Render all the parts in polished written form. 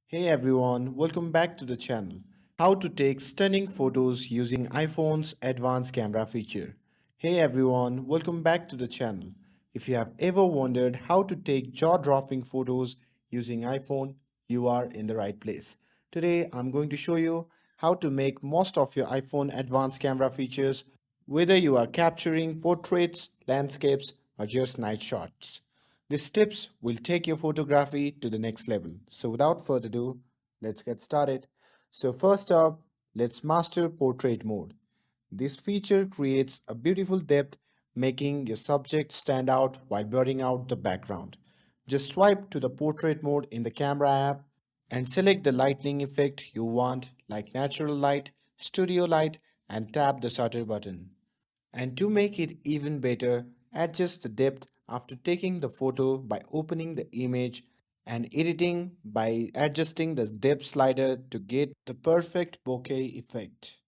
Hey everyone, welcome back to the channel. How to take stunning photos using iPhone's advanced camera feature. Hey everyone, welcome back to the channel. If you have ever wondered how to take jaw-dropping photos using iPhone, you are in the right place. Today I'm going to show you how to make most of your iPhone advanced camera features, whether you are capturing portraits, landscapes, or just night shots. These tips will take your photography to the next level. So without further ado, let's get started. So first up, let's master portrait mode. This feature creates a beautiful depth, making your subject stand out while blurring out the background. Just swipe to the portrait mode in the camera app and select the lighting effect you want, like natural light, studio light, and tap the shutter button. And to make it even better, adjust the depth after taking the photo by opening the image and editing by adjusting the depth slider to get the perfect bokeh effect.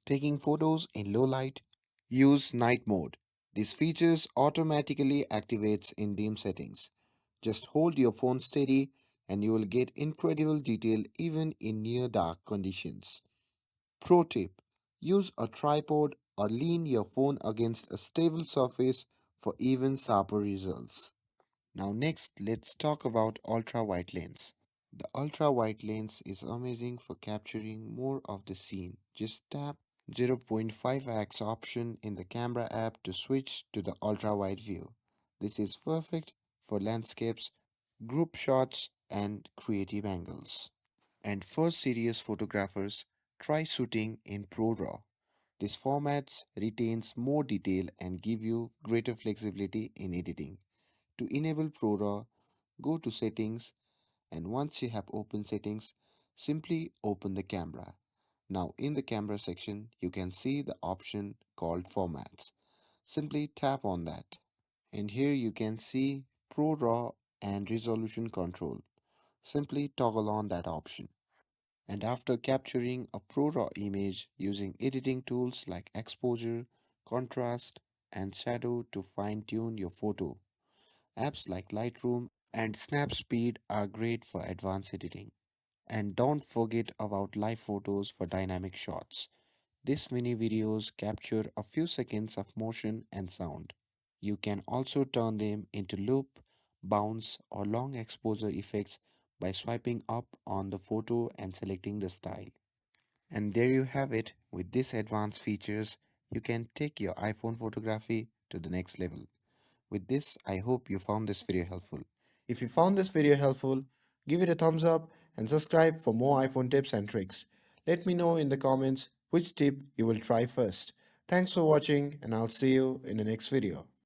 Taking photos in low light, use night mode. This features automatically activates in dim settings. Just hold your phone steady and you will get incredible detail even in near dark conditions. Pro tip: use a tripod or lean your phone against a stable surface for even sharper results. Now, next, let's talk about ultra wide lens. The ultra wide lens is amazing for capturing more of the scene. Just tap 0.5x option in the camera app to switch to the ultra wide view. This is perfect for landscapes, group shots, and creative angles. And for serious photographers, try shooting in Pro Raw. This format retains more detail and give you greater flexibility in editing. To enable Pro Raw, go to Settings, and once you have opened Settings, simply open the camera. Now in the camera section, you can see the option called Formats. Simply tap on that. And here you can see Pro Raw and Resolution Control. Simply toggle on that option. And after capturing a Pro Raw image using editing tools like exposure, contrast, and shadow to fine tune your photo, apps like Lightroom and Snapspeed are great for advanced editing. And don't forget about live photos for dynamic shots. These mini videos capture a few seconds of motion and sound. You can also turn them into loop, bounce, or long exposure effects by swiping up on the photo and selecting the style. And there you have it. With these advanced features, you can take your iPhone photography to the next level. With this, I hope you found this video helpful. If you found this video helpful, give it a thumbs up and subscribe for more iPhone tips and tricks. Let me know in the comments which tip you will try first. Thanks for watching and I'll see you in the next video.